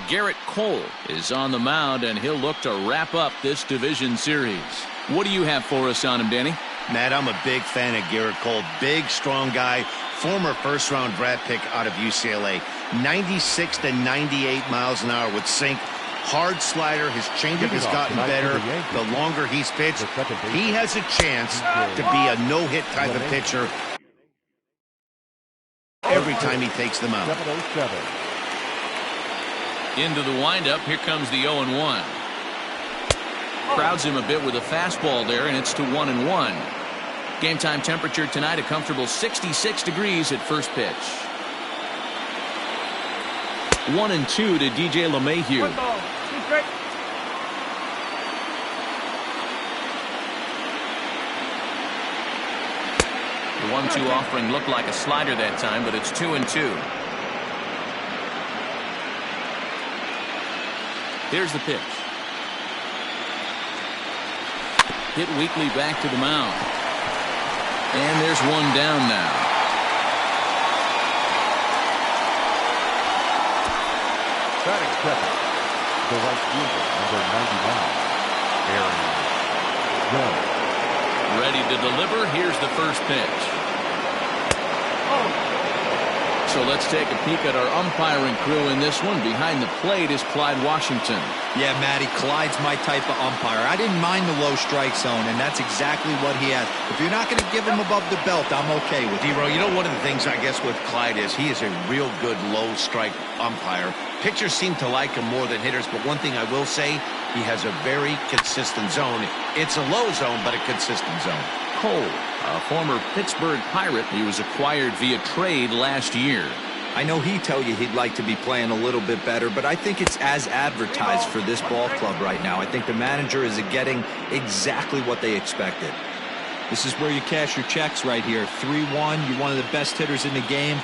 Garrett Cole is on the mound, and he'll look to wrap up this division series. What do you have for us on him, Danny? Matt, I'm a big fan of Garrett Cole. Big, strong guy. Former first-round draft pick out of UCLA. 96 to 98 miles an hour with sink. Hard slider. His changeup has gotten better the longer he's pitched. He has a chance to be a no-hit type of pitcher every time he takes them out. Into the windup. Here comes the 0-1. Crowds him a bit with a fastball there, and it's to 1-1. Game time temperature tonight, a comfortable 66 degrees at first pitch. 1-2 to DJ LeMahieu. The 1-2 offering looked like a slider that time, but it's 2-2. Here's the pitch. Hit weakly back to the mound. And there's one down now. Batting second, the right fielder, number 99, Aaron Jones. Ready to deliver. Here's the first pitch. So let's take a peek at our umpiring crew in this one. Behind the plate is Clyde Washington. Yeah, Matty, Clyde's my type of umpire. I didn't mind the low strike zone, and that's exactly what he has. If you're not going to give him above the belt, I'm okay with it. D-Row, you know, one of the things I guess with Clyde is he is a real good low strike umpire. Pitchers seem to like him more than hitters, but one thing I will say, he has a very consistent zone. It's a low zone, but a consistent zone. Cole, a former Pittsburgh Pirate. He was acquired via trade last year. I know he'd tell you he'd like to be playing a little bit better, but I think it's as advertised for this ball club right now. I think the manager is getting exactly what they expected. This is where you cash your checks right here. 3-1, you're one of the best hitters in the game.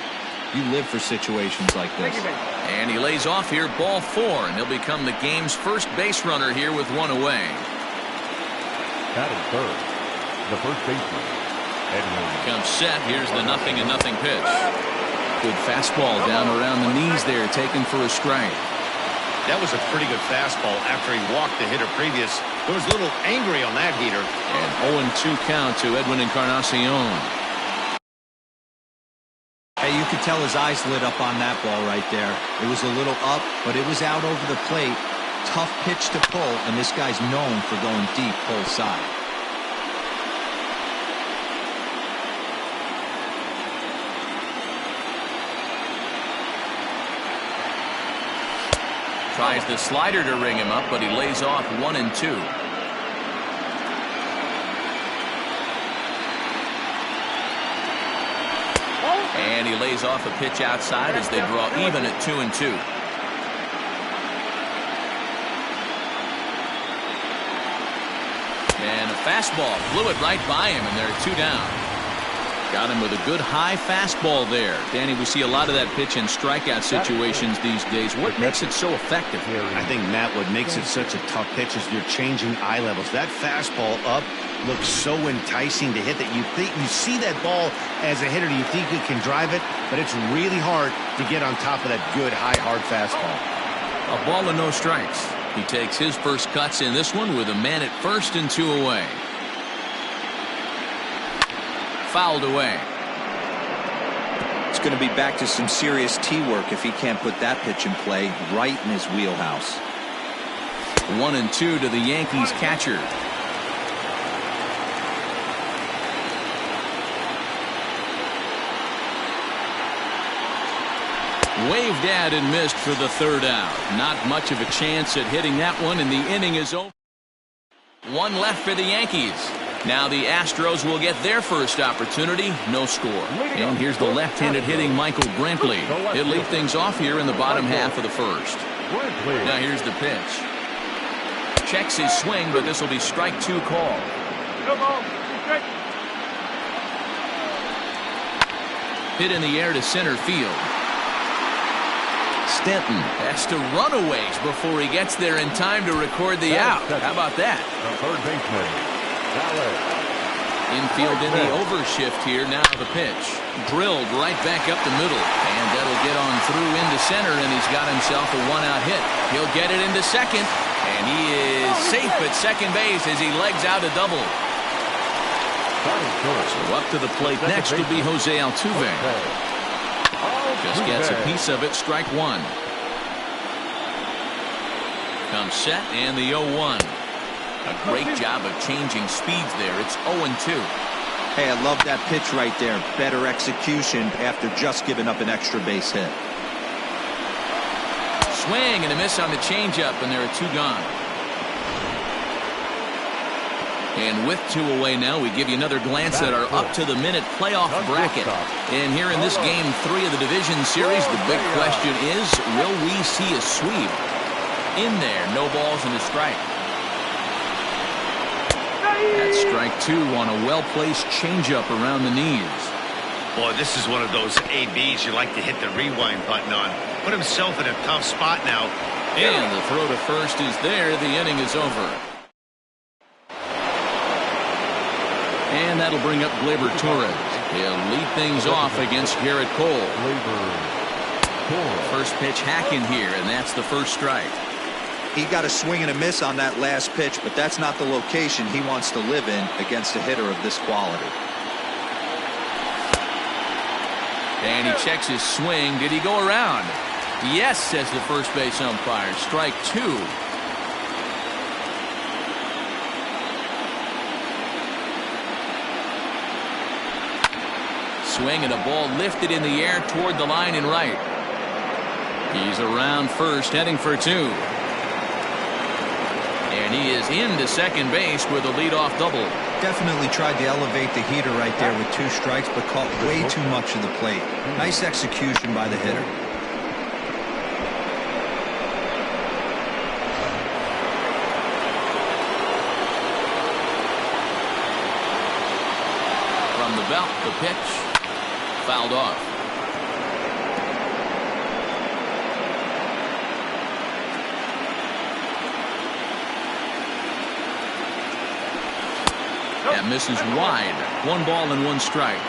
You live for situations like this. And he lays off here, ball 4, and he'll become the game's first base runner here with one away. Batting third, the first baseman, Edwin. Comes set. Here's the 0-0 pitch. Good fastball down around the knees there, taken for a strike. That was a pretty good fastball after he walked the hitter previous. He was a little angry on that heater. And 0-2 count to Edwin Encarnacion. Hey, you could tell his eyes lit up on that ball right there. It was a little up, but it was out over the plate. Tough pitch to pull, and this guy's known for going deep pull side. Tries the slider to ring him up, but he lays off 1-2. And he lays off a pitch outside as they draw even at 2-2. And a fastball blew it right by him, and there are 2 down. Got him with a good high fastball there. Danny, we see a lot of that pitch in strikeout situations these days. What makes it so effective? I think, Matt, what makes it such a tough pitch is you're changing eye levels. That fastball up looks so enticing to hit that you think you see that ball as a hitter. You think you can drive it, but it's really hard to get on top of that good, high, hard fastball. A ball and no strikes. He takes his first cuts in this one with a man at first and 2 away. Fouled away. It's going to be back to some serious tee work if he can't put that pitch in play right in his wheelhouse. 1-2 to the Yankees catcher. Waved at and missed for the 3rd out. Not much of a chance at hitting that one, and the inning is over. 1 left for the Yankees. Now the Astros will get their first opportunity. No score. And here's the left-handed hitting Michael Brantley. He'll lead things off here in the bottom half of the first. Now here's the pitch. Checks his swing, but this will be strike 2 call. Hit in the air to center field. Stanton has to run a ways before he gets there in time to record the out. How about that? The third baseman, Infield in the overshift here. Now the pitch. Drilled right back up the middle. And that'll get on through into center, and he's got himself a one-out hit. He'll get it into second. And he is safe at second base as he legs out a double. So up to the plate next will be Jose Altuve. Just gets a piece of it. Strike one. Comes set and the 0-1. A great job of changing speeds there. It's 0-2. Hey, I love that pitch right there. Better execution after just giving up an extra base hit. Swing and a miss on the changeup, and there are two gone. And with two away now, we give you another glance at our up-to-the-minute playoff bracket. And here in this Game 3 of the Division Series, the big question is, will we see a sweep? In there, no balls and a strike. That's strike two on a well-placed changeup around the knees. Boy, this is one of those ABs you like to hit the rewind button on. Put himself in a tough spot now. And the throw to first is there. The inning is over. And that'll bring up Gleyber Torres. He'll lead things off against Garrett Cole. First pitch hacking here, and that's the first strike. He got a swing and a miss on that last pitch, but that's not the location he wants to live in against a hitter of this quality. And he checks his swing. Did he go around? Yes, says the first base umpire. Strike two. Swing and a ball lifted in the air toward the line and right. He's around first, heading for two. And he is into second base with a leadoff double. Definitely tried to elevate the heater right there with two strikes, but caught way too much of the plate. Nice execution by the hitter. From the belt, the pitch. Fouled off. That misses wide. One ball and one strike.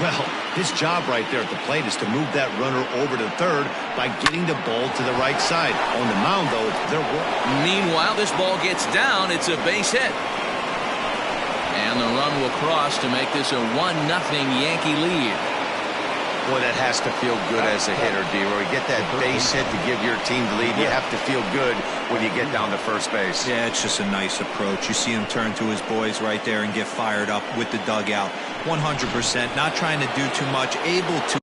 Well, his job right there at the plate is to move that runner over to third by getting the ball to the right side. On the mound, though, they're working. Meanwhile, this ball gets down. It's a base hit. And the run will cross to make this a 1-0 Yankee lead. Boy, that has to feel good as a hitter, D-Roy. Get that base hit to give your team the lead. You have to feel good when you get down to first base. Yeah, it's just a nice approach. You see him turn to his boys right there and get fired up with the dugout. 100%, not trying to do too much, able to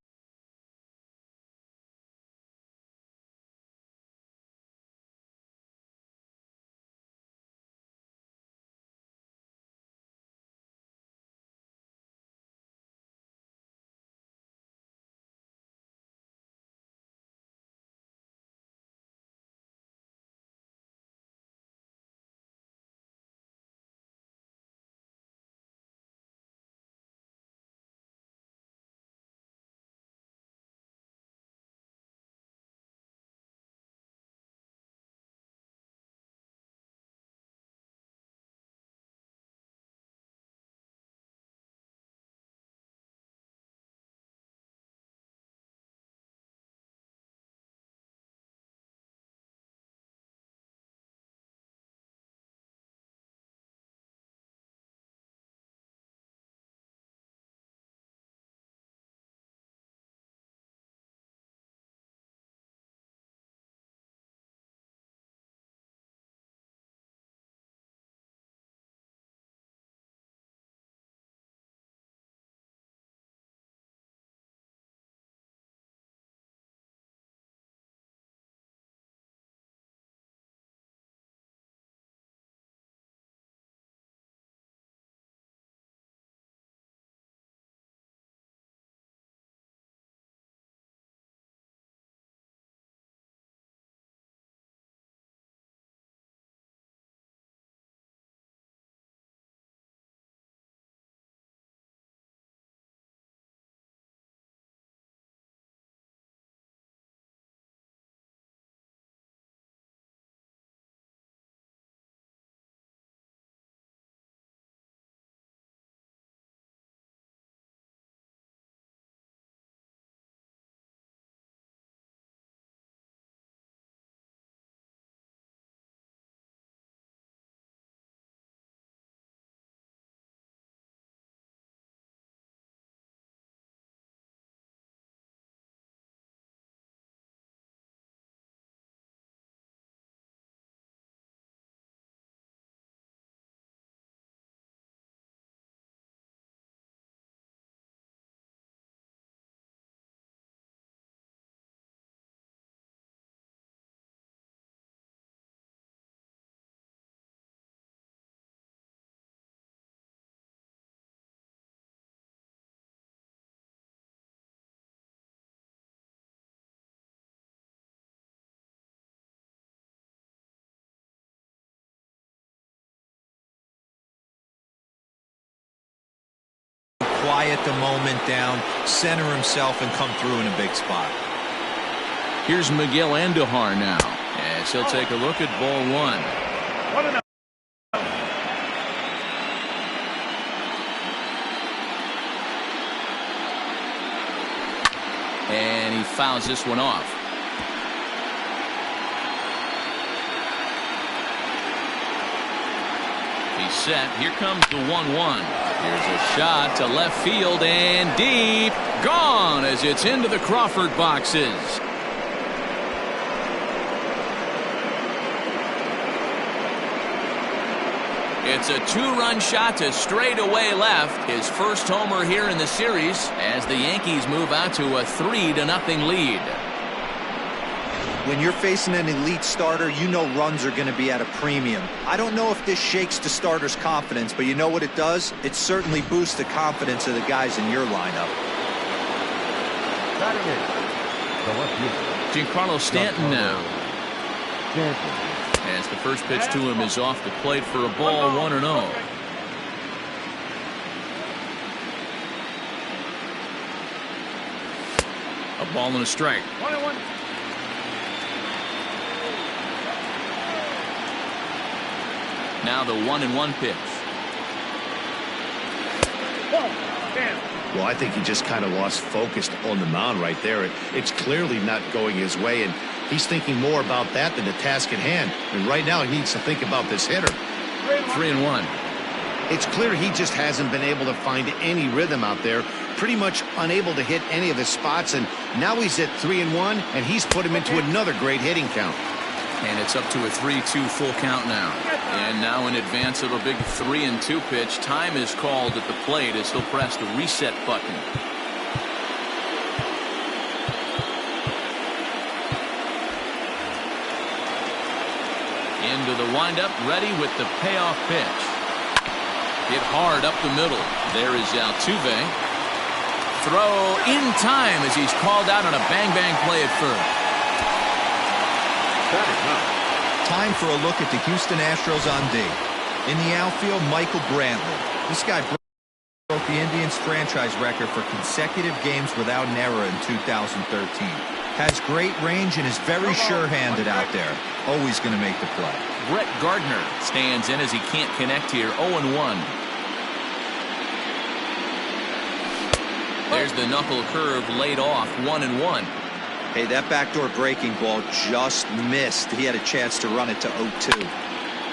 quiet the moment down, center himself, and come through in a big spot. Here's Miguel Andujar now, as he'll take a look at ball one. And he fouls this one off. He's set. Here comes the 1-1. Here's a shot to left field and deep. Gone as it's into the Crawford boxes. It's a two-run shot to straightaway left. His first homer here in the series as the Yankees move out to a 3-0 lead. When you're facing an elite starter, you know runs are going to be at a premium. I don't know if this shakes the starter's confidence, but you know what it does? It certainly boosts the confidence of the guys in your lineup. Giancarlo Stanton now. As the first pitch to him is off the plate for a ball, 1-0. A ball and a strike. 1-1. Now the 1-1 pitch. Well, I think he just kind of lost focus on the mound right there. It's clearly not going his way, and he's thinking more about that than the task at hand. And right now he needs to think about this hitter. 3-1. It's clear he just hasn't been able to find any rhythm out there. Pretty much unable to hit any of his spots, and now he's at 3-1, and he's put him into another great hitting count. And it's up to a 3-2 full count now. And now in advance of a big 3-2 pitch, time is called at the plate as he'll press the reset button. Into the windup, ready with the payoff pitch. Hit hard up the middle. There is Altuve. Throw in time as he's called out on a bang-bang play at first. Time for a look at the Houston Astros on D. In the outfield, Michael Brantley. This guy broke the Indians franchise record for consecutive games without an error in 2013. Has great range and is very sure-handed out there. Always going to make the play. Brett Gardner stands in as he can't connect here. 0-1. There's the knuckle curve laid off. 1-1. Hey, that backdoor breaking ball just missed. He had a chance to run it to 0-2.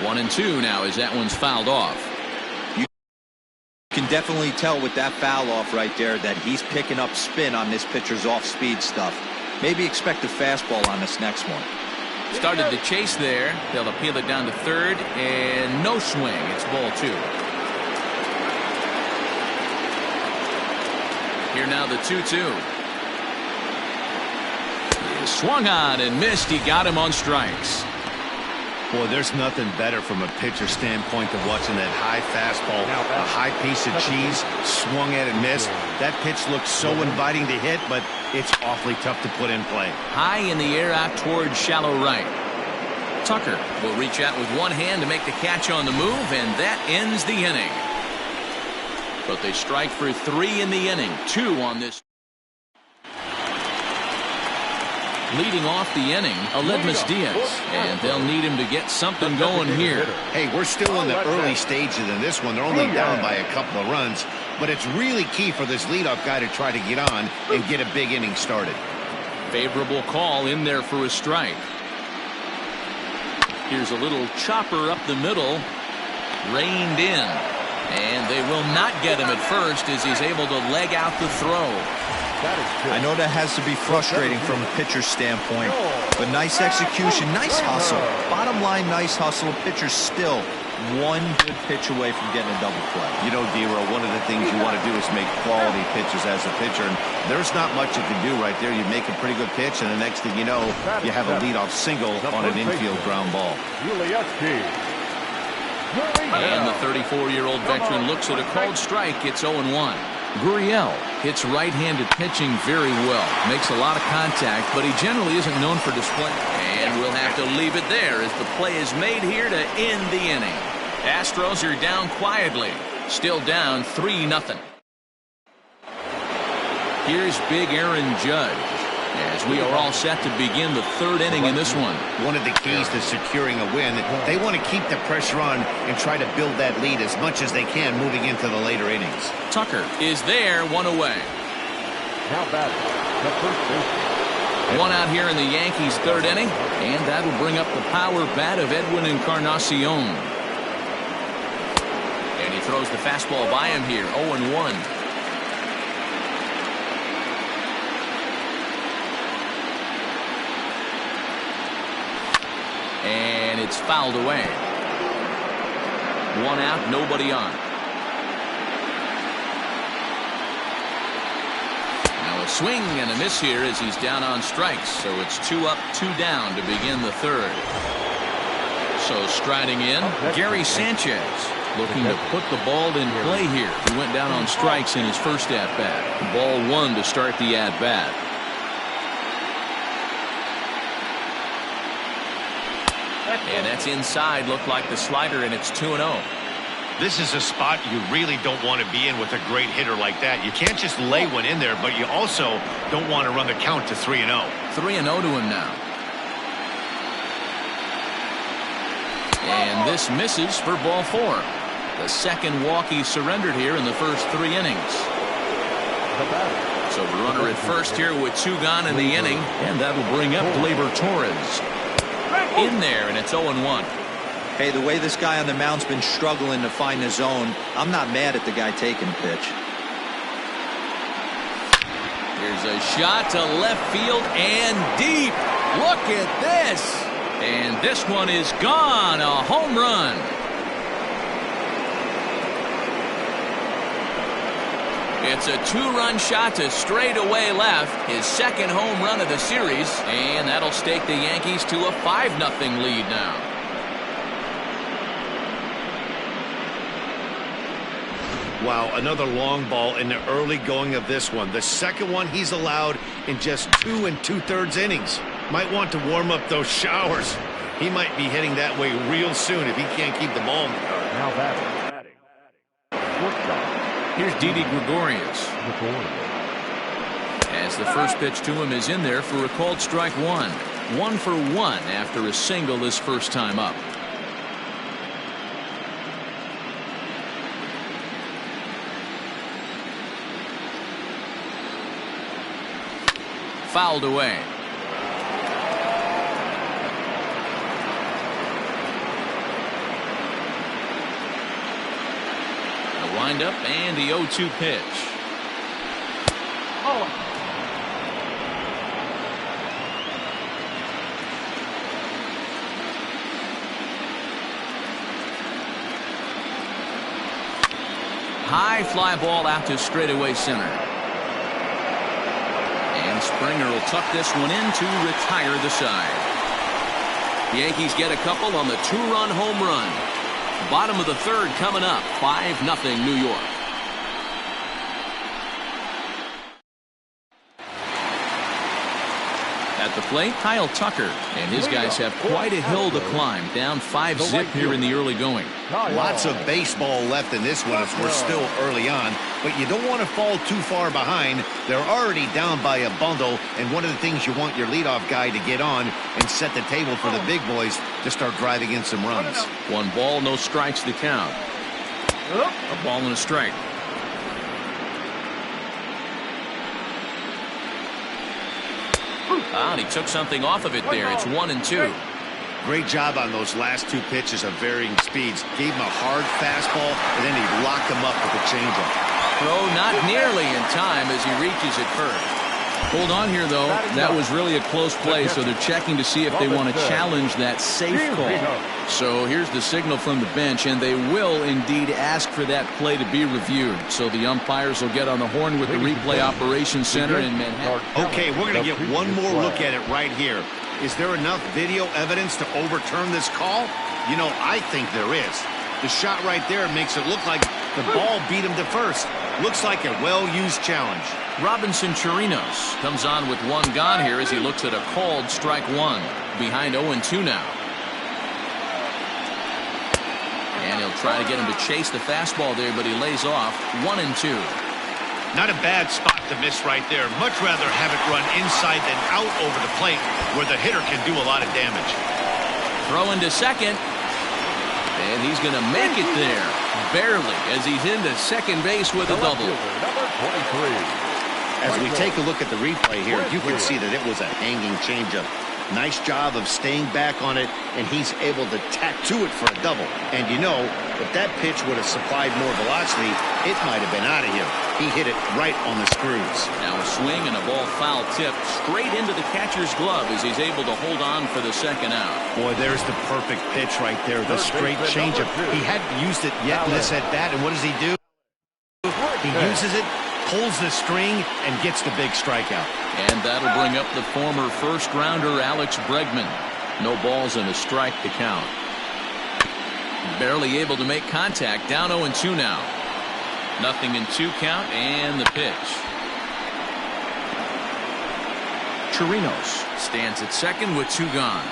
1-2 now as that one's fouled off. You can definitely tell with that foul off right there that he's picking up spin on this pitcher's off-speed stuff. Maybe expect a fastball on this next one. Started the chase there. They'll appeal it down to third, and no swing. It's ball 2. Here now the 2-2. Swung on and missed. He got him on strikes. Boy, there's nothing better from a pitcher standpoint than watching that high fastball, a high piece of cheese, swung at and missed. That pitch looks so inviting to hit, but it's awfully tough to put in play. High in the air out towards shallow right. Tucker will reach out with one hand to make the catch on the move, and that ends the inning. But they strike for 3 in the inning, 2 on this. Leading off the inning, Aledmus Diaz, and they'll need him to get something going here. Hey, we're still in the early stages in this one. They're only down by a couple of runs, but it's really key for this leadoff guy to try to get on and get a big inning started. Favorable call in there for a strike. Here's a little chopper up the middle, reined in, and they will not get him at first as he's able to leg out the throw. I know that has to be frustrating from a pitcher's standpoint, but nice execution, nice hustle. Bottom line, nice hustle. Pitcher's still one good pitch away from getting a double play. You know, D-Row, one of the things you want to do is make quality pitches as a pitcher, and there's not much you can do right there. You make a pretty good pitch, and the next thing you know, you have a leadoff single on an infield ground ball. And the 34-year-old veteran looks at a called strike. It's 0-1. Gurriel hits right-handed pitching very well. Makes a lot of contact, but he generally isn't known for display. And we'll have to leave it there as the play is made here to end the inning. Astros are down quietly. Still down 3-0. Here's big Aaron Judge as we are all set to begin the third inning in this one. One of the keys to securing a win, they want to keep the pressure on and try to build that lead as much as they can moving into the later innings. Tucker is there, one away. Now batting, the first baseman. One out here in the Yankees' third inning, and that will bring up the power bat of Edwin Encarnacion. And he throws the fastball by him here, 0-1. And it's fouled away. One out, nobody on. Now a swing and a miss here as he's down on strikes. So it's 2 up, 2 down to begin the third. So striding in, Gary Sanchez looking to put the ball in play here. He went down on strikes in his first at-bat. Ball 1 to start the at-bat. And that's inside, looked like the slider, and it's 2-0. This is a spot you really don't want to be in with a great hitter like that. You can't just lay one in there, but you also don't want to run the count to 3-0. 3-0 to him now. And this misses for ball 4. The second walk he surrendered here in the first 3 innings. So the runner at first here with 2 gone in the inning, and that will bring up Gleyber Torres. In there, and it's 0-1. Hey, the way this guy on the mound's been struggling to find the zone, I'm not mad at the guy taking the pitch. Here's a shot to left field and deep. Look at this. And this one is gone. A home run. It's a 2-run shot to straightaway left. His second home run of the series. And that'll stake the Yankees to a 5-0 lead now. Wow, another long ball in the early going of this one. The second one he's allowed in just 2 2/3 innings. Might want to warm up those showers. He might be heading that way real soon if he can't keep the ball in the yard. Now batting. Shortstop. Here's Didi Gregorius. As the first pitch to him is in there for a called strike 1. 1 for 1 after a single this first time up. Fouled away. The windup and the 0-2 pitch. High fly ball out to straightaway center. And Springer will tuck this one in to retire the side. The Yankees get a couple on the 2-run home run. Bottom of the third coming up. 5-0 New York. At the plate, Kyle Tucker. And his guys have quite a hill to climb. Down 5-0 here in the early going. Lots of baseball left in this one as we're still early on, but you don't want to fall too far behind. They're already down by a bundle, and one of the things you want your leadoff guy to get on and set the table for the big boys to start driving in some runs. 1 ball, no strikes to count. A ball and a strike. And he took something off of it there. It's 1-2. Great job on those last 2 pitches of varying speeds. Gave him a hard fastball, and then he locked him up with a changeup. Throw not nearly in time as he reaches it first. Hold on here, though. That was really a close play, so they're checking to see if they want to challenge that safe call. So here's the signal from the bench, and they will indeed ask for that play to be reviewed. So the umpires will get on the horn with the replay operations center in Manhattan. Okay, we're going to get one more look at it right here. Is there enough video evidence to overturn this call? You know, I think there is. The shot right there makes it look like the ball beat him to first. Looks like a well-used challenge. Robinson Chirinos comes on with 1 gone here as he looks at a called strike 1. Behind 0-2 now. And he'll try to get him to chase the fastball there, but he lays off. 1-2. Not a bad spot to miss right there. Much rather have it run inside than out over the plate where the hitter can do a lot of damage. Throw into second. And he's going to make it there. Barely, as he's into second base with a double. Number 23. As we take a look at the replay here, you can see that it was a hanging changeup. Nice job of staying back on it, and he's able to tack to it for a double. And you know, if that pitch would have supplied more velocity, it might have been out of here. He hit it right on the screws. Now a swing and a ball foul tip straight into the catcher's glove as he's able to hold on for the second out. Boy, there's the perfect pitch right there, the straight changeup. He hadn't used it yet in this at-bat, and what does he do? He uses it, pulls the string, and gets the big strikeout. And that'll bring up the former first-rounder Alex Bregman. No balls and a strike to count. Barely able to make contact. Down 0-2 now. Nothing in 2 count, and the pitch. Chirinos stands at second with 2 gone.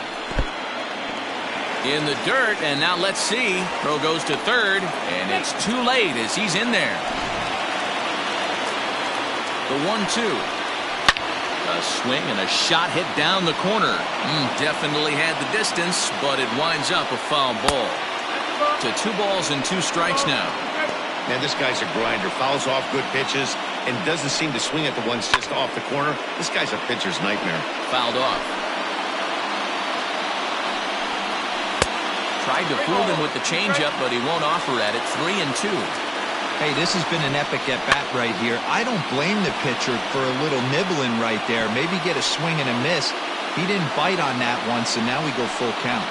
In the dirt, and now let's see. Throw goes to third, and it's too late as he's in there. The 1-2. A swing and a shot hit down the corner. Definitely had the distance, but it winds up a foul ball. To 2 balls and 2 strikes now. Man, this guy's a grinder. Fouls off good pitches and doesn't seem to swing at the ones just off the corner. This guy's a pitcher's nightmare. Fouled off. Tried to fool him with the changeup, but he won't offer at it. 3-2. Hey, this has been an epic at-bat right here. I don't blame the pitcher for a little nibbling right there. Maybe get a swing and a miss. He didn't bite on that once, and now we go full count.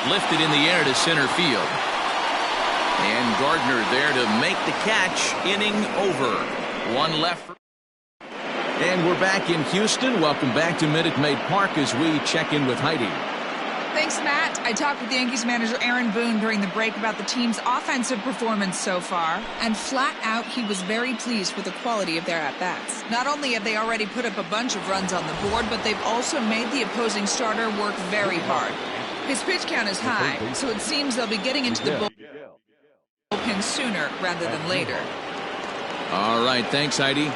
Lifted in the air to center field. And Gardner there to make the catch. Inning over. 1 left. And we're back in Houston. Welcome back to Minute Maid Park as we check in with Heidi. Thanks, Matt. I talked with Yankees manager Aaron Boone during the break about the team's offensive performance so far, and flat out he was very pleased with the quality of their at-bats. Not only have they already put up a bunch of runs on the board, but they've also made the opposing starter work very hard. His pitch count is high, so it seems they'll be getting into the bullpen sooner rather than later. All right, thanks, Heidi.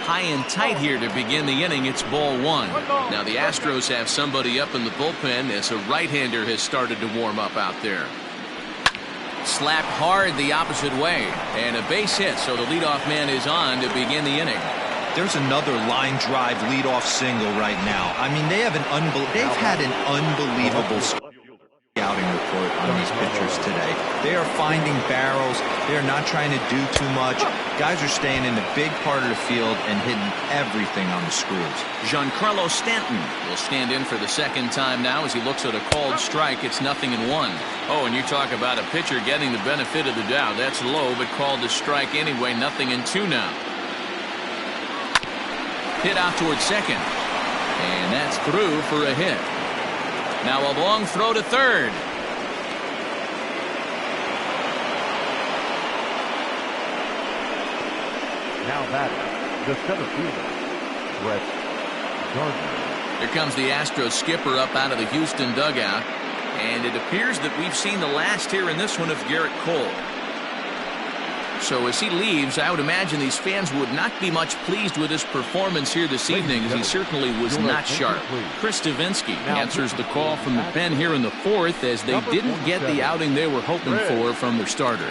High and tight here to begin the inning. It's ball 1. Now the Astros have somebody up in the bullpen as a right-hander has started to warm up out there. Slapped hard the opposite way, and a base hit, so the leadoff man is on to begin the inning. There's another line drive leadoff single right now. I mean, they've had an unbelievable scouting report on these pitchers today. They are finding barrels. They are not trying to do too much. Guys are staying in the big part of the field and hitting everything on the screws. Giancarlo Stanton will stand in for the second time now as he looks at a called strike. It's 0-1. Oh, and you talk about a pitcher getting the benefit of the doubt. That's low, but called a strike anyway. 0-2 now. Hit out towards second. And that's through for a hit. Now a long throw to third. Now batting, the center fielder, Brett Gardner. Here comes the Astros skipper up out of the Houston dugout. And it appears that we've seen the last here in this one of Garrett Cole. So as he leaves, I would imagine these fans would not be much pleased with his performance here this evening, as he certainly was not sharp. Chris Davinsky answers the call from the pen here in the 4th as they didn't get the outing they were hoping for from their starter.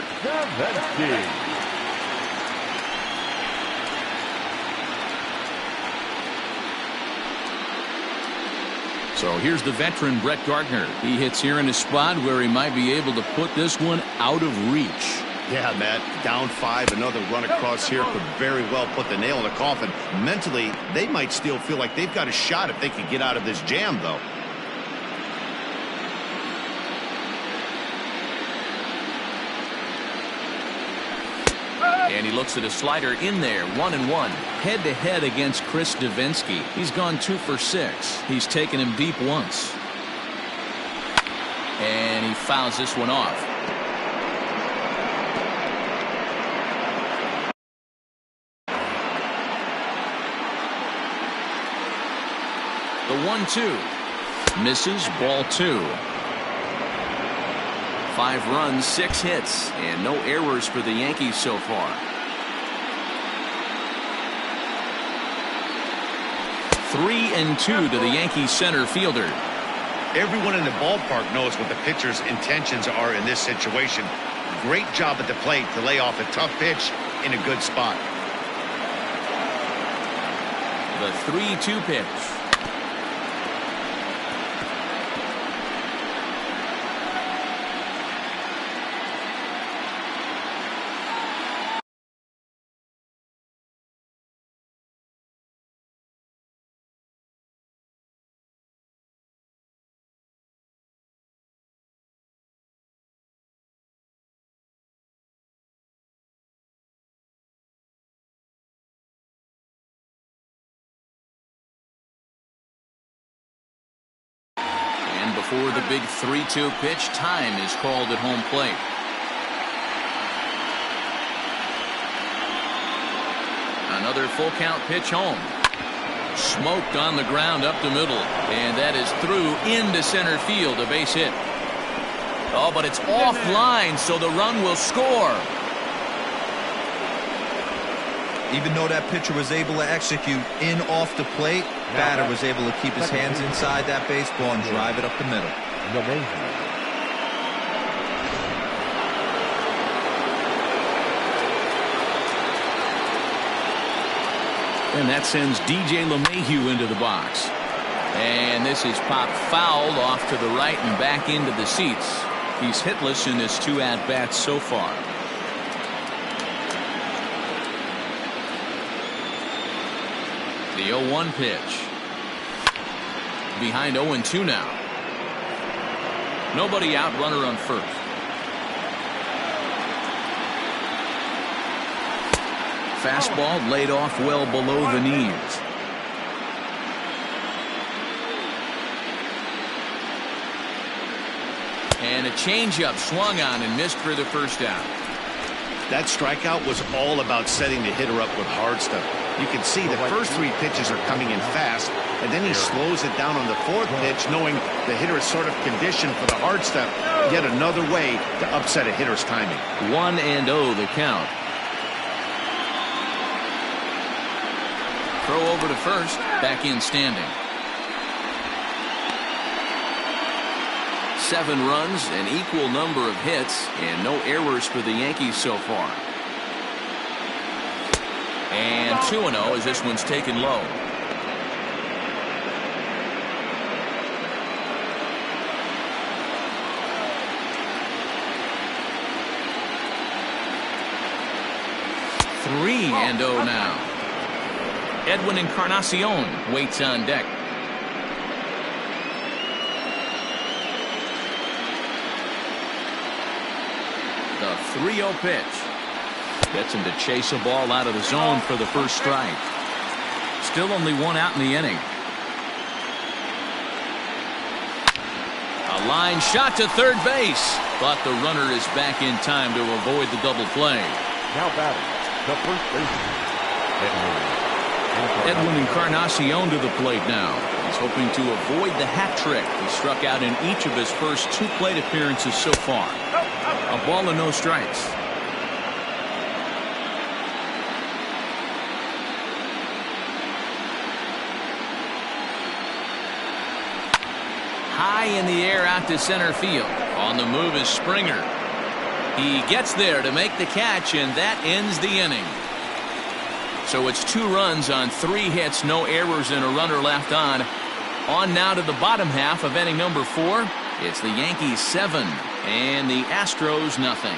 So here's the veteran Brett Gardner. He hits here in a spot where he might be able to put this one out of reach. Yeah, Matt, down 5, another run across here could very well put the nail in the coffin. Mentally, they might still feel like they've got a shot if they could get out of this jam, though. And he looks at a slider in there, 1-1. Head-to-head against Chris Davinsky. He's gone 2 for 6. He's taken him deep once. And he fouls this one off. The 1-2 misses, ball 2. 5 runs, 6 hits, and no errors for the Yankees so far. 3-2 to the Yankees center fielder. Everyone in the ballpark knows what the pitcher's intentions are in this situation. Great job at the plate to lay off a tough pitch in a good spot. The 3-2 pitch. Before the big 3-2 pitch, time is called at home plate. Another full count pitch home. Smoked on the ground up the middle, and that is through into center field, a base hit. Oh, but it's offline, so the run will score. Even though that pitcher was able to execute in off the plate, batter was able to keep his hands inside that baseball and drive it up the middle. And that sends DJ LeMahieu into the box. And this is popped foul off to the right and back into the seats. He's hitless in his 2 at-bats so far. The 0-1 pitch. Behind 0-2 now. Nobody out, runner on first. Fastball laid off well below the knees. And a changeup swung on and missed for the first out. That strikeout was all about setting the hitter up with hard stuff. You can see the first 3 pitches are coming in fast, and then he slows it down on the 4th pitch, knowing the hitter is sort of conditioned for the hard stuff. Yet another way to upset a hitter's timing. 1-0 the count. Throw over to first, back in standing. 7 runs, an equal number of hits, and no errors for the Yankees so far. And 2-0 as this one's taken low. Three and 0 now. Edwin Encarnacion waits on deck. The 3-0 pitch. Gets him to chase a ball out of the zone for the first strike. Still only 1 out in the inning. A line shot to third base, but the runner is back in time to avoid the double play. Now batting, the first baseman, Edwin Encarnacion to the plate now. He's hoping to avoid the hat trick. He struck out in each of his first 2 plate appearances so far. A ball and no strikes. High in the air out to center field. On the move is Springer. He gets there to make the catch, and that ends the inning. So it's 2 runs on 3 hits, no errors, and a runner left on. On now to the bottom half of inning number 4. It's the Yankees 7 and the Astros nothing.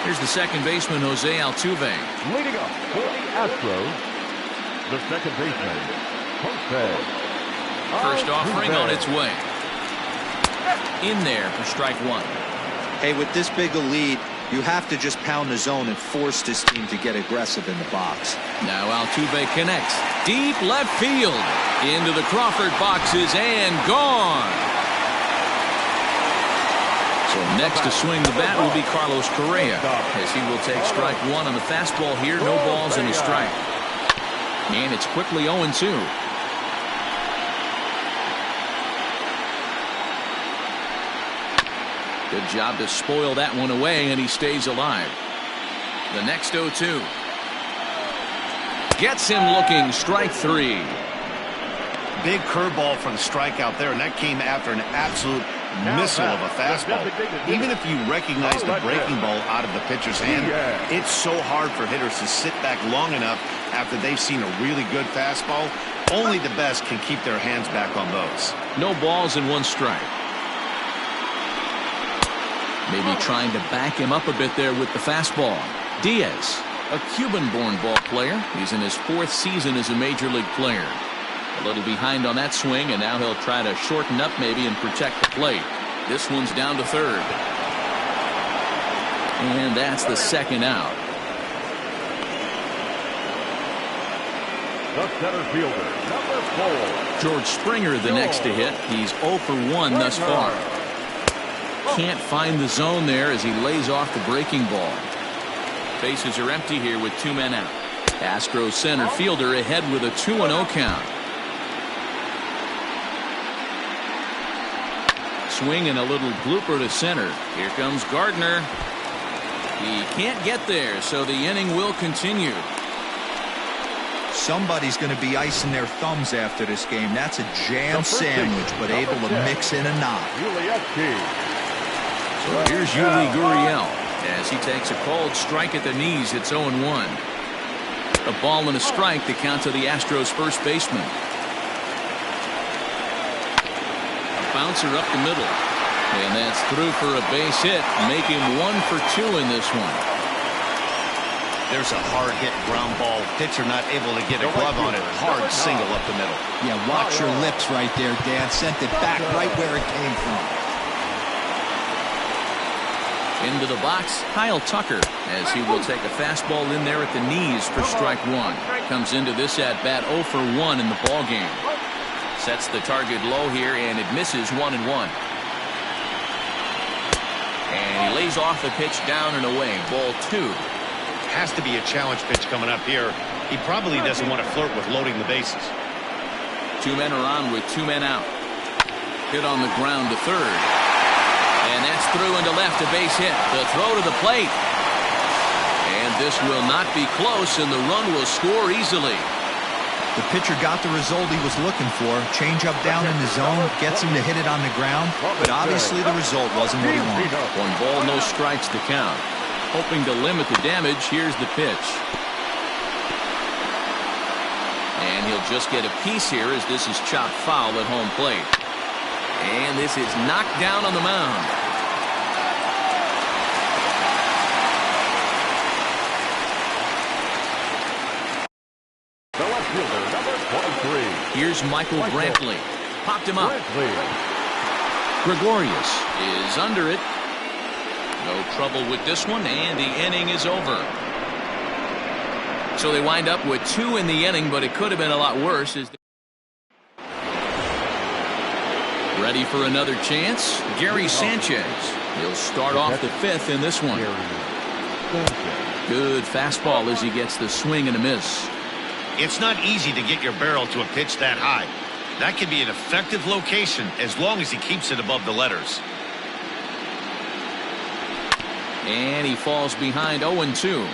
Here's the second baseman, Jose Altuve. leading up for the Astros, the second baseman, Jose. First offering on its way. In there for strike 1. Hey, with this big a lead, you have to just pound the zone and force this team to get aggressive in the box. Now Altuve connects. Deep left field. Into the Crawford boxes and gone. So next to swing the bat will be Carlos Correa, as he will take strike 1 on the fastball here. No balls and a strike. And it's quickly 0-2. Good job to spoil that one away, and he stays alive. The next 0-2. Gets him looking. Strike 3. Big curveball for the strikeout there, and that came after an absolute missile of a fastball. Even if you recognize the breaking ball out of the pitcher's hand, it's so hard for hitters to sit back long enough after they've seen a really good fastball. Only the best can keep their hands back on those. No balls and 1 strike. Maybe trying to back him up a bit there with the fastball. Diaz, a Cuban-born ball player. He's in his 4th season as a major league player. A little behind on that swing, and now he'll try to shorten up maybe and protect the plate. This one's down to 3rd. And that's the 2nd out. The center fielder, number 4. George Springer the next to hit. He's 0 for 1 thus far. Can't find the zone there as he lays off the breaking ball. Bases are empty here with 2 men out. Astros center fielder ahead with a 2-0 count. Swing and a little blooper to center. Here comes Gardner. He can't get there, so the inning will continue. Somebody's going to be icing their thumbs after this game. That's a jam sandwich, but able to mix in a knot. So here's Yuli Gurriel as he takes a called strike at the knees. It's 0-1. A ball and a strike to count to the Astros first baseman. A bouncer up the middle. And that's through for a base hit. Make him 1 for 2 in this one. There's a hard hit ground ball. Pitcher not able to get a glove on it. Hard single up the middle. Yeah, watch your lips right there, Dan. Sent it back right where it came from. Into the box, Kyle Tucker, as he will take a fastball in there at the knees for strike 1. Comes into this at bat 0 for 1 in the ball game. Sets the target low here, and it misses 1-1. And he lays off the pitch down and away. Ball 2. Has to be a challenge pitch coming up here. He probably doesn't want to flirt with loading the bases. 2 men are on with 2 men out. Hit on the ground to 3rd. And that's through into left, a base hit. The throw to the plate. And this will not be close, and the run will score easily. The pitcher got the result he was looking for. Change up down in the zone, gets him to hit it on the ground, but obviously the result wasn't what he wanted. 1 ball, no strikes to count. Hoping to limit the damage, here's the pitch. And he'll just get a piece here as this is chopped foul at home plate. And this is knocked down on the mound. The left fielder, number 23. Here's Michael Brantley. Popped him up. Gregorius is under it. No trouble with this one, and the inning is over. So they wind up with 2 in the inning, but it could have been a lot worse. Ready for another chance? Gary Sanchez. He'll start off the 5th in this one. Good fastball as he gets the swing and a miss. It's not easy to get your barrel to a pitch that high. That can be an effective location as long as he keeps it above the letters. And he falls behind 0-2.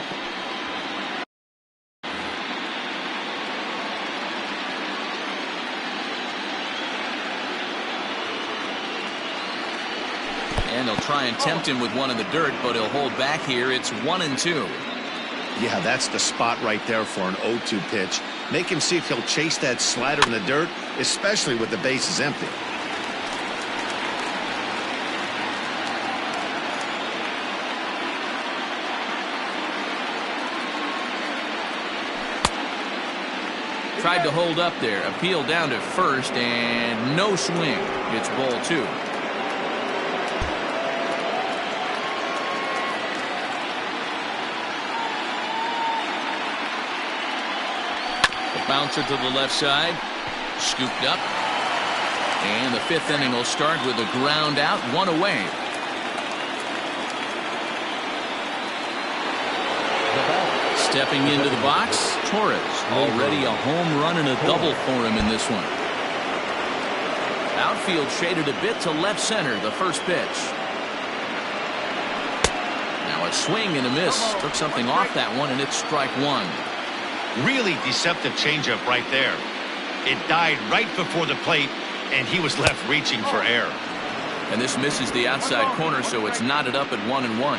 And they'll try and tempt him with one in the dirt, but he'll hold back here. It's 1-2. Yeah, that's the spot right there for an 0-2 pitch. Make him see if he'll chase that slider in the dirt, especially with the bases empty. Tried to hold up there. Appeal down to first, and no swing. It's ball 2. Bouncer to the left side, scooped up, and the 5th inning will start with a ground out, 1 away. Stepping into the box, Torres. Already a home run and a double for him in this one. Outfield shaded a bit to left center, the first pitch. Now a swing and a miss. Took something off that one, and it's strike 1. Really deceptive changeup right there. It died right before the plate, and he was left reaching for air. And this misses the outside corner, so it's knotted up at 1-1.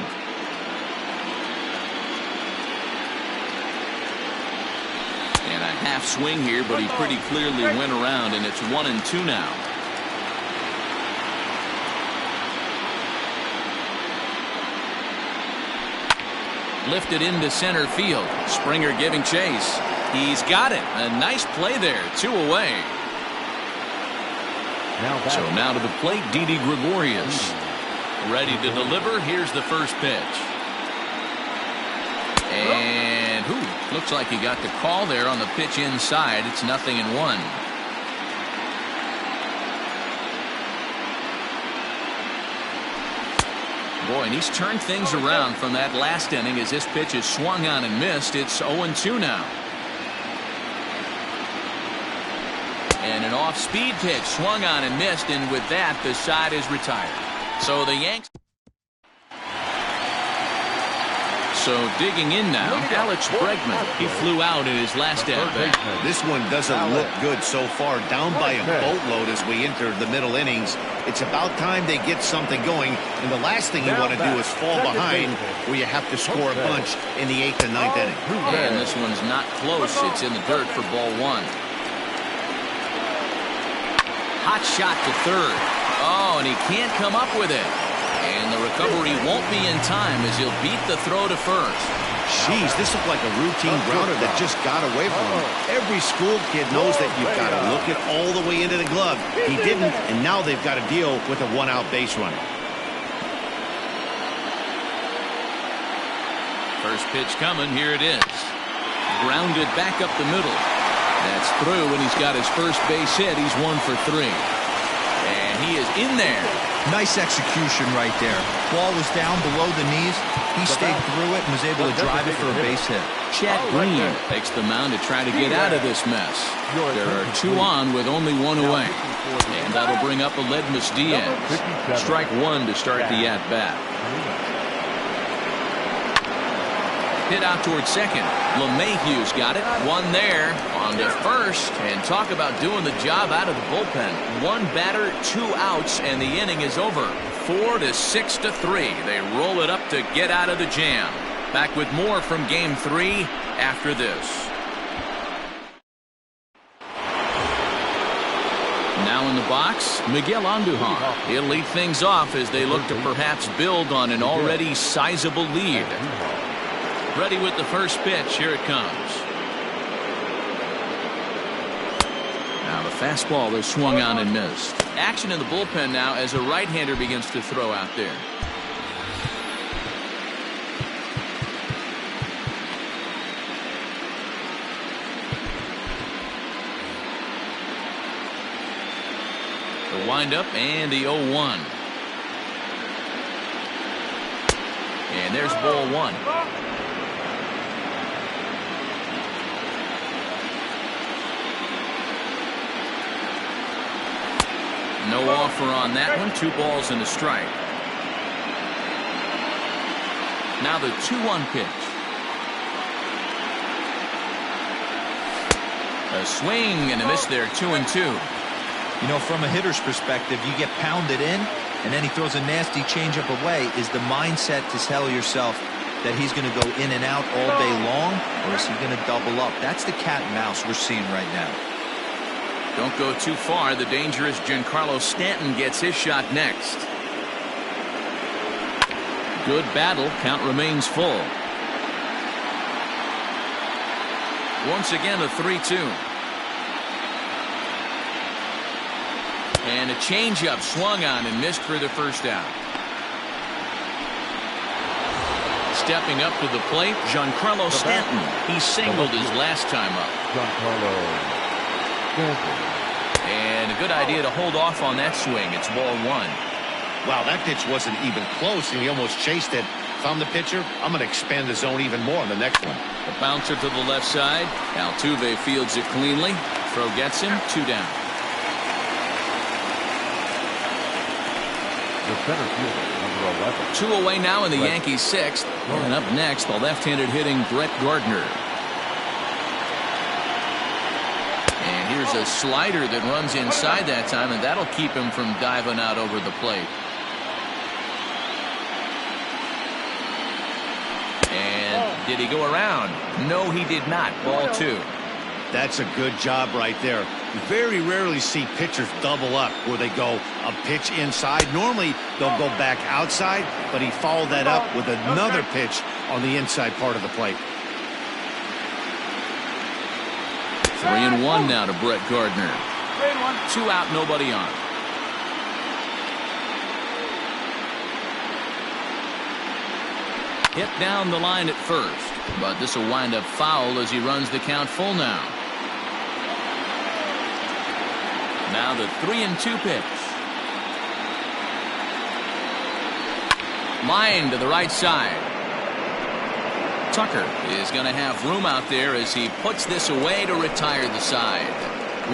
And a half swing here, but he pretty clearly went around, and it's 1-2 now. Lifted into center field. Springer giving chase. He's got it. A nice play there. 2 away. So now to the plate, Didi Gregorius. Ready to deliver. Here's the first pitch. And looks like he got the call there on the pitch inside. It's 0-1. Boy, and he's turned things around from that last inning as this pitch is swung on and missed. It's 0-2 now. And an off-speed pitch swung on and missed, and with that, the side is retired. So the Yanks. So digging in now, Alex Bregman. He flew out in his last at-bat. This one doesn't look good so far. Down by a boatload as we enter the middle innings. It's about time they get something going, and the last thing you want to do is fall behind where you have to score a bunch in the 8th and 9th inning. And this one's not close. It's in the dirt for ball 1. Hot shot to third. Oh, and he can't come up with it. And the recovery won't be in time as he'll beat the throw to first. Jeez, this looked like a routine grounder that just got away from him. Every school kid knows that you've got to look it all the way into the glove. He didn't, and now they've got to deal with a 1-out base runner. First pitch coming. Here it is. Grounded back up the middle. That's through, and he's got his first base hit. He's 1 for 3. And he is in there. Nice execution right there. Ball was down below the knees. He stayed through it and was able to drive it for a base hit. Chad Green takes the mound to try to get out of this mess. There are 2 on with only 1 away. And that'll bring up Aledmus Diaz. Strike 1 to start the at-bat. Hit out towards second. LeMahieu's got it. 1 there. On to first. And talk about doing the job out of the bullpen. 1 batter, 2 outs, and the inning is over. 4-6-3. They roll it up to get out of the jam. Back with more from Game 3 after this. Now in the box, Miguel Andujar. He'll lead things off as they look to perhaps build on an already sizable lead. Ready with the first pitch. Here it comes. Now the fastball is swung on and missed. Action in the bullpen now as a right-hander begins to throw out there. The windup and the 0-1. And there's ball 1. No offer on that one. 2 balls and a strike. Now the 2-1 pitch. A swing and a miss there. 2-2. You know, from a hitter's perspective, you get pounded in, and then he throws a nasty changeup away. Is the mindset to tell yourself that he's going to go in and out all day long, or is he going to double up? That's the cat and mouse we're seeing right now. Don't go too far. The dangerous Giancarlo Stanton gets his shot next. Good battle. Count remains full. Once again a 3-2. And a changeup swung on and missed for the first out. Stepping up to the plate, Giancarlo Stanton. He singled his last time up. And a good idea to hold off on that swing. It's ball 1. Wow, that pitch wasn't even close, and he almost chased it. If I'm the pitcher, I'm going to expand the zone even more on the next one. The bouncer to the left side. Altuve fields it cleanly. Throw gets him. 2 down. The center fielder, number 11. 2 away now in the Yankees' 6th. And up next, the left-handed hitting Brett Gardner. there's a slider that runs inside that time, and that'll keep him from diving out over the plate. And did he go around? No, he did not. Ball 2. That's a good job right there. You very rarely see pitchers double up where they go a pitch inside. Normally they'll go back outside, but he followed that up with another pitch on the inside part of the plate. 3-1 now to Brett Gardner. 2 out, nobody on. Hit down the line at first, but this will wind up foul as he runs the count full now. Now the 3-2 pitch. Line to the right side. Tucker is going to have room out there as he puts this away to retire the side.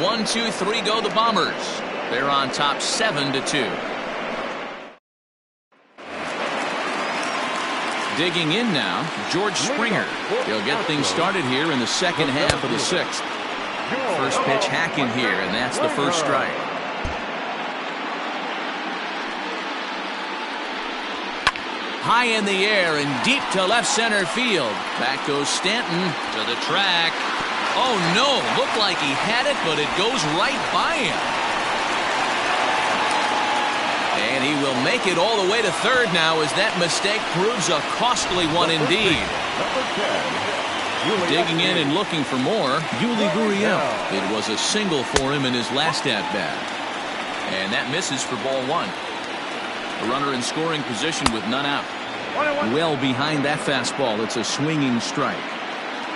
1, 2, 3 go the Bombers. They're on top 7-2. Digging in now, George Springer. He'll get things started here in the second half of the 6th. First pitch hacking here, and that's the first strike. High in the air and deep to left center field. Back goes Stanton to the track. Oh no, looked like he had it, but it goes right by him. And he will make it all the way to third now as that mistake proves a costly one indeed. Digging in and looking for more, Yuli Gurriel. It was a single for him in his last at-bat. And that misses for ball 1. A runner in scoring position with none out. Well behind that fastball. It's a swinging strike.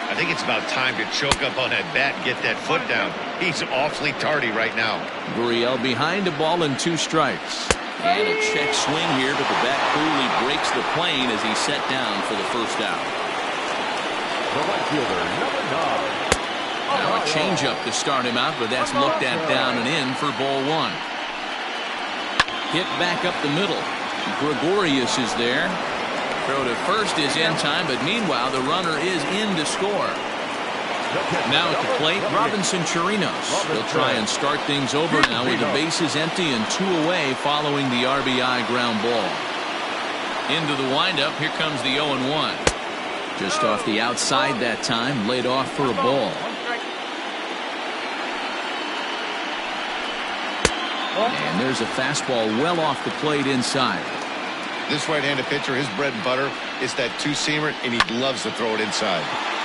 I think it's about time to choke up on that bat and get that foot down. He's awfully tardy right now. Gurriel behind a ball and 2 strikes. And a check swing here, but the bat coolly breaks the plane as he's set down for the first out. The right fielder, number 9. Now a changeup to start him out, but that's looked at down and in for ball 1. Hit back up the middle. Gregorius is there. Throw to first is in time, but meanwhile the runner is in to score. Now at the plate, Robinson Chirinos. He'll try and start things over now with the bases empty and 2 away following the RBI ground ball. Into the windup, here comes the 0-1. Just off the outside that time, laid off for a ball. And there's a fastball well off the plate inside. This right-handed pitcher, his bread and butter is that 2-seamer, and he loves to throw it inside.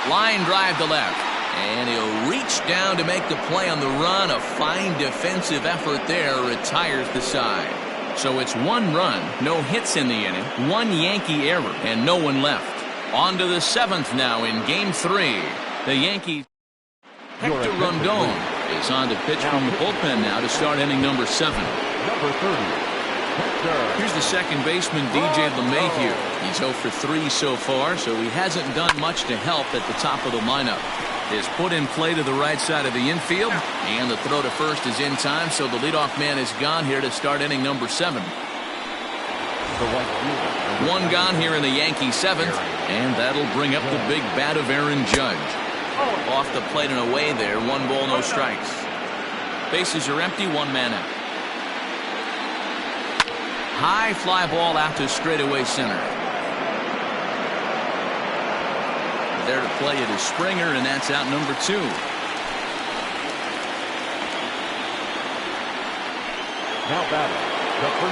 Line drive to left. And he'll reach down to make the play on the run. A fine defensive effort there retires the side. So it's 1 run, no hits in the inning, 1 Yankee error, and no one left. On to the 7th now in Game 3. The Yankees. Hector Rondon is on to pitch from the bullpen now to start inning number 7. Number 30. Here's the second baseman, DJ LeMahieu. He's 0 for 3 so far, so he hasn't done much to help at the top of the lineup. Is put in play to the right side of the infield, and the throw to first is in time, so the leadoff man is gone here to start inning number 7. 1 gone here in the Yankee 7th, and that'll bring up the big bat of Aaron Judge. Off the plate and away there, 1 ball, no strikes. Bases are empty, 1 man out. High fly ball out to straightaway center. There to play it is Springer, and that's out number 2. Now batting,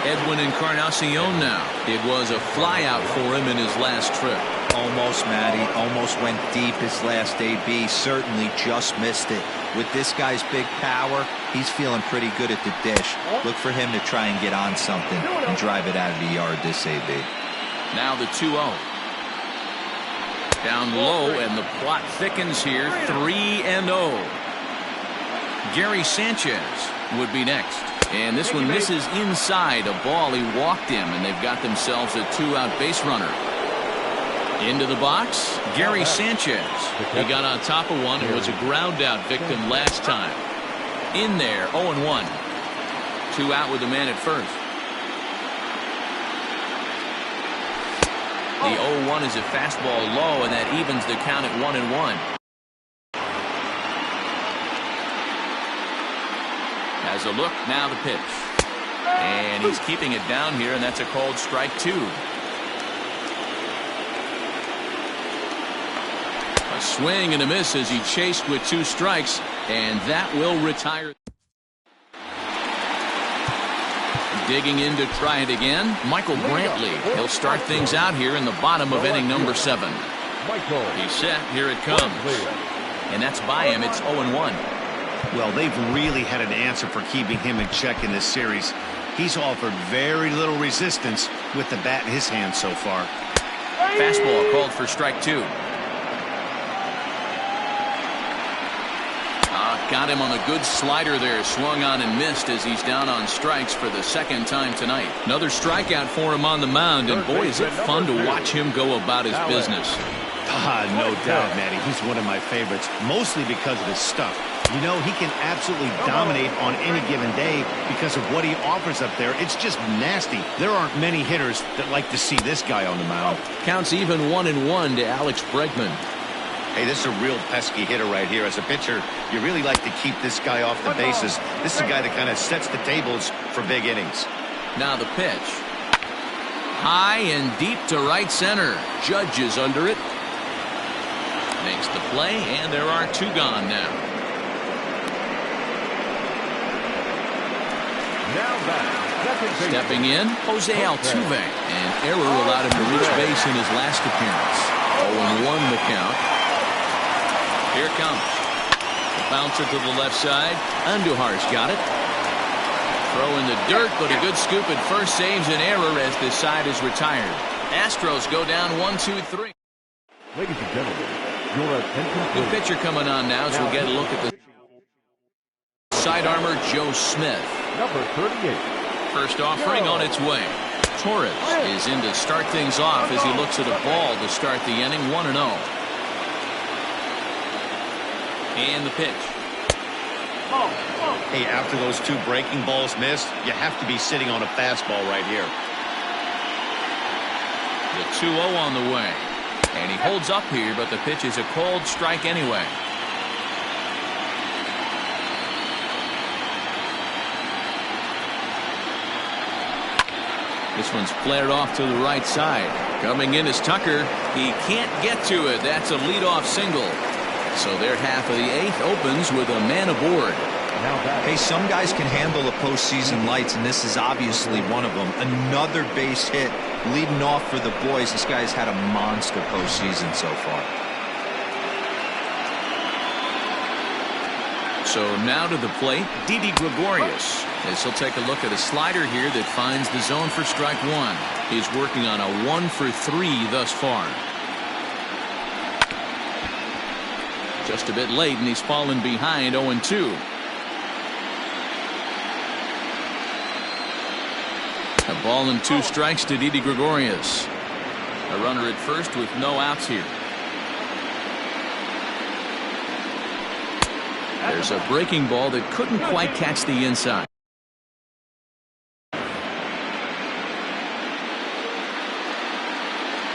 Edwin Encarnacion now. It was a flyout for him in his last trip. Almost, Matty. Almost went deep his last AB. Certainly just missed it. With this guy's big power, he's feeling pretty good at the dish. Look for him to try and get on something and drive it out of the yard this AB. Now the 2-0. Down low, and the plot thickens here. 3-0. Gary Sanchez would be next. And this one misses inside a ball he walked him, and they've got themselves a 2-out base runner. Into the box, Gary Sanchez. He got on top of one and was a ground out victim last time. In there, 0-1. 2 out with the man at first. The 0-1 is a fastball low, and that evens the count at 1-1. Has a look, now the pitch. And he's keeping it down here, and that's a called strike 2. A swing and a miss as he chased with 2 strikes, and that will retire. Digging in to try it again, Michael Brantley. He'll start things out here in the bottom of inning number 7. He's set, here it comes. And that's by him, it's 0-1. Well, they've really had an answer for keeping him in check in this series. He's offered very little resistance with the bat in his hand so far. Fastball called for strike 2. Got him on a good slider there. Swung on and missed as he's down on strikes for the 2nd time tonight. Another strikeout for him on the mound, and boy, is it fun to watch him go about his business. No doubt, Matty. He's one of my favorites, mostly because of his stuff. You know, he can absolutely dominate on any given day because of what he offers up there. It's just nasty. There aren't many hitters that like to see this guy on the mound. Counts even 1-1 to Alex Bregman. Hey, this is a real pesky hitter right here. As a pitcher, you really like to keep this guy off the bases. This is a guy that kind of sets the tables for big innings. Now the pitch. High and deep to right center. Judge is under it. Makes the play, and there are 2 gone now. Stepping in, Jose Altuve. An error allowed him to reach base in his last appearance. 0-1 the count. Here comes. The bouncer to the left side. Andujar's got it. Throw in the dirt, but a good scoop at first saves an error as this side is retired. Astros go down 1-2-3. Ladies and gentlemen, your attention. Good pitcher coming on now as we'll get a look at the side armor, Joe Smith. Number 38. First offering on its way. Torres is in to start things off as he looks at a ball to start the inning, 1-0. And the pitch. Hey, after those 2 breaking balls missed, you have to be sitting on a fastball right here. The 2-0 on the way. And he holds up here, but the pitch is a called strike anyway. This one's flared off to the right side. Coming in is Tucker. He can't get to it. That's a leadoff single. So their half of the 8th opens with a man aboard. Hey, some guys can handle the postseason lights, and this is obviously one of them. Another base hit leading off for the boys. This guy's had a monster postseason so far. So now to the plate, Didi Gregorius. As he'll take a look at a slider here that finds the zone for strike 1. He's working on a 1-for-3 thus far. Just a bit late, and he's fallen behind 0-2. A ball and 2 strikes to Didi Gregorius. A runner at first with no outs here. There's a breaking ball that couldn't quite catch the inside.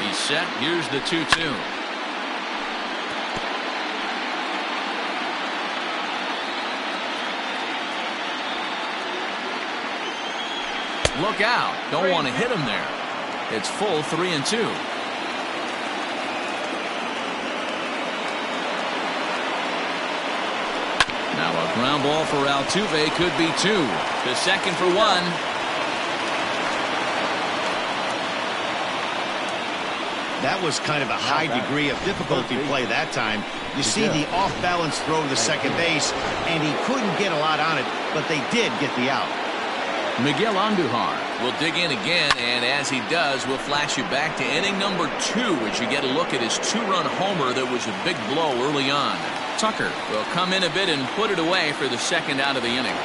He's set. Here's the 2-2. Look out. Don't want to hit him there. It's full 3-2. Now a ground ball for Altuve could be 2. To second for 1. That was kind of a high degree of difficulty play that time. You see the off-balance throw to second base, and he couldn't get a lot on it, but they did get the out. Miguel Andujar will dig in again, and as he does, we'll flash you back to inning number 2 as you get a look at his 2-run homer that was a big blow early on. Tucker will come in a bit and put it away for the 2nd out of the inning.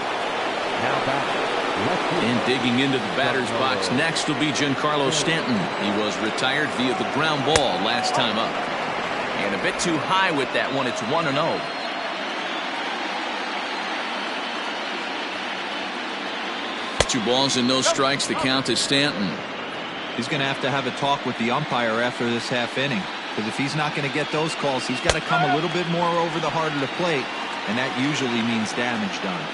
And digging into the batter's box next will be Giancarlo Stanton. He was retired via the ground ball last time up. And a bit too high with that one. It's 1-0. Two balls and no strikes. The count is Stanton. He's going to have a talk with the umpire after this half inning, because if he's not going to get those calls, he's got to come a little bit more over the heart of the plate, and that usually means damage done.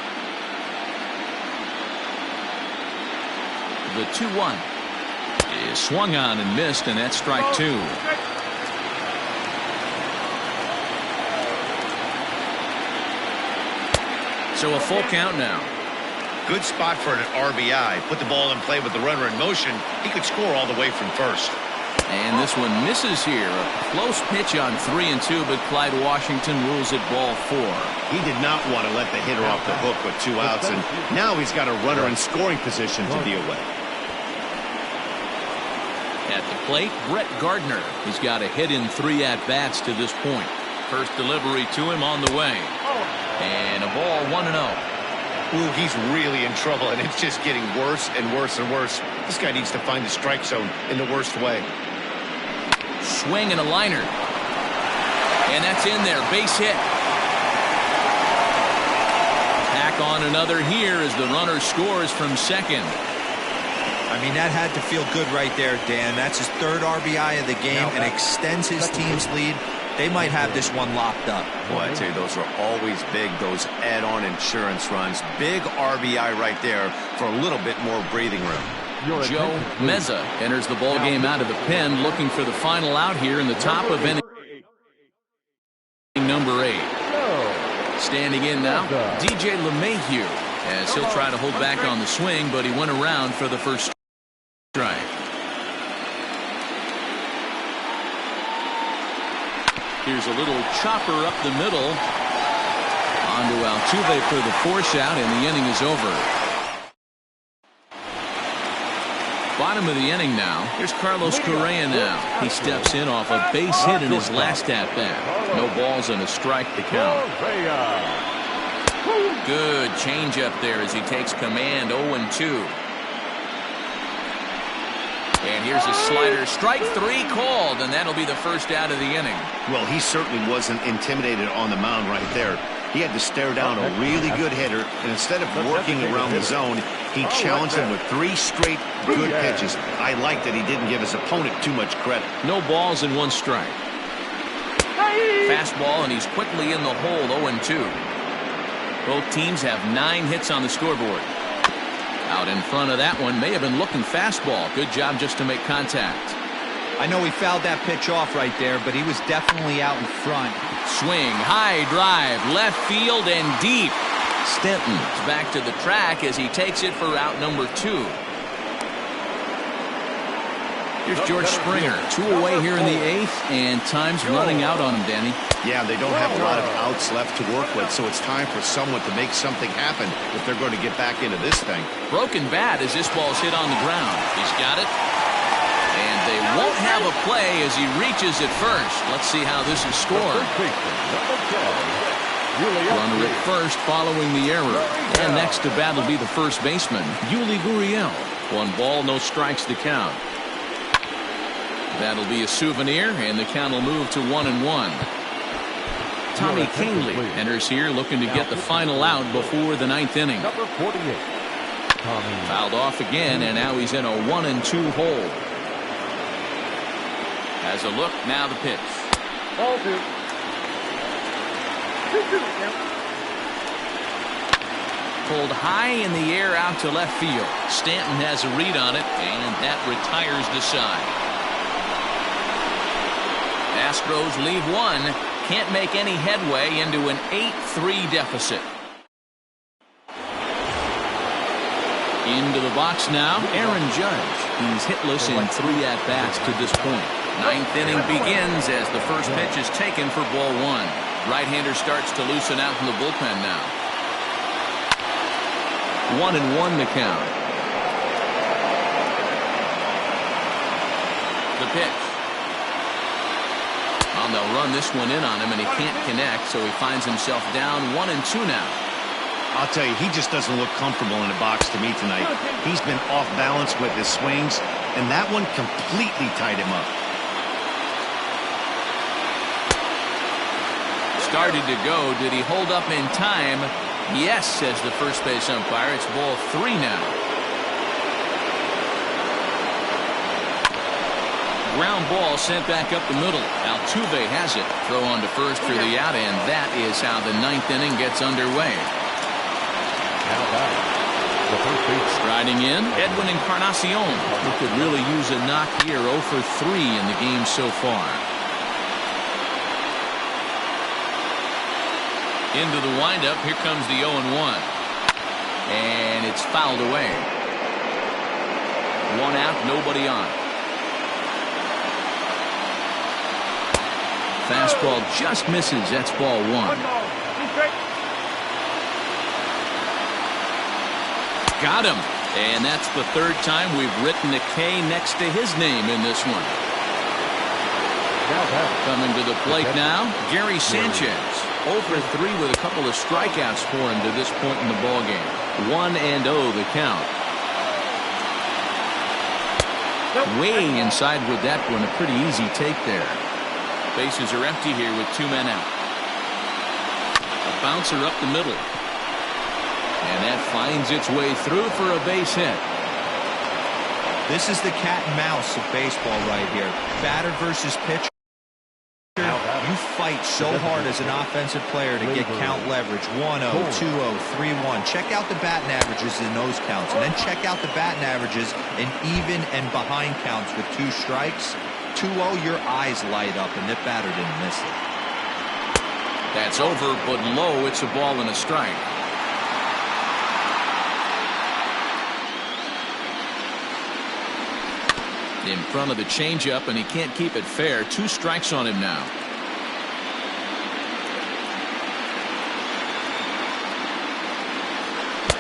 The 2-1 is swung on and missed, and that's strike 2. So a full count now. Good spot for an RBI. Put the ball in play with the runner in motion. He could score all the way from first. And this one misses here. A close pitch on 3-2, but Clyde Washington rules it ball 4. He did not want to let the hitter off the hook with 2 outs, and now he's got a runner in scoring position to deal with. At the plate, Brett Gardner. He's got a hit in 3 at-bats to this point. First delivery to him on the way. And a ball 1-0. Ooh, he's really in trouble, and it's just getting worse and worse and worse. This guy needs to find the strike zone in the worst way. Swing and a liner. And that's in there. Base hit. Tack on another here as the runner scores from second. I mean, that had to feel good right there, Dan. That's his 3rd RBI of the game and extends his team's lead. They might have this one locked up. Boy, I tell you, those are always big, those add-on insurance runs. Big RBI right there for a little bit more breathing room. Joe Meza enters the ball game out of the pen, looking for the final out here in the top of inning number 8. Standing in now, DJ LeMahieu, as he'll try to hold back on the swing, but he went around for the first strike. Here's a little chopper up the middle. On to Altuve for the force out, and the inning is over. Bottom of the inning now. Here's Carlos Correa now. He steps in off a base hit in his last at-bat. No balls and a strike to count. Good changeup there as he takes command. 0-2. And here's a slider. Strike 3 called, and that'll be the first out of the inning. Well, he certainly wasn't intimidated on the mound right there. He had to stare down a really good hitter, and instead of working around the zone, he challenged him with 3 straight good pitches. I like that he didn't give his opponent too much credit. No balls and 1 strike. Fastball, and he's quickly in the hole. 0-2. Both teams have 9 hits on the scoreboard. Out in front of that one, may have been looking fastball. Good job just to make contact. I know he fouled that pitch off right there, but he was definitely out in front. Swing, high drive, left field and deep. Stanton's back to the track as he takes it for out number 2. Here's George Springer. 2 away here in the 8th, and time's running out on him, Danny. Yeah, they don't have a lot of outs left to work with, so it's time for someone to make something happen if they're going to get back into this thing. Broken bat as this ball's hit on the ground. He's got it. And they won't have a play as he reaches it first. Let's see how this is scored. Runner at first following the error. And next to bat will be the first baseman, Yuli Gurriel. 1 ball, no strikes to count. That'll be a souvenir, and the count will move to 1-1. Tommy Kahnle enters here looking to get the final out before the 9th inning. Number 48. Fouled off again, and now he's in a 1-2 hole. Has a look, now the pitch. Ball 2. Pulled high in the air out to left field. Stanton has a read on it, and that retires the side. Astros leave 1. Can't make any headway into an 8-3 deficit. Into the box now, Aaron Judge. He's hitless in 3 at-bats to this point. 9th inning begins as the first pitch is taken for ball 1. Right-hander starts to loosen out from the bullpen now. 1-1 the count. The pitch. They'll run this one in on him, and he can't connect, so he finds himself down 1-2 now. I'll tell you, he just doesn't look comfortable in the box to me tonight. He's been off balance with his swings, and that one completely tied him up. Started to go. Did he hold up in time? Yes, says the first base umpire. It's ball 3 now. Ground ball sent back up the middle. Altuve has it. Throw on to first for the out, and that is how the 9th inning gets underway. the first base. Riding in, Edwin Encarnacion, who could really use a knock here. 0 for 3 in the game so far. Into the windup. Here comes the 0-1. And it's fouled away. 1 out, nobody on. Fastball just misses. That's ball 1. Got him. And that's the 3rd time we've written a K next to his name in this one. Coming to the plate now, Gary Sanchez. 0 for 3 with a couple of strikeouts for him to this point in the ballgame. 1-0 the count. Way inside with that one. A pretty easy take there. Bases are empty here with 2 men out. A bouncer up the middle. And that finds its way through for a base hit. This is the cat and mouse of baseball right here. Batter versus pitcher. You fight so hard as an offensive player to get count leverage. 1-0, 2-0, 3-1. Check out the batting averages in those counts. And then check out the batting averages in even and behind counts with 2 strikes. 2-0, your eyes light up, and that batter didn't miss it. That's over, but low. It's a ball and a strike. In front of the changeup, and he can't keep it fair. 2 strikes on him now.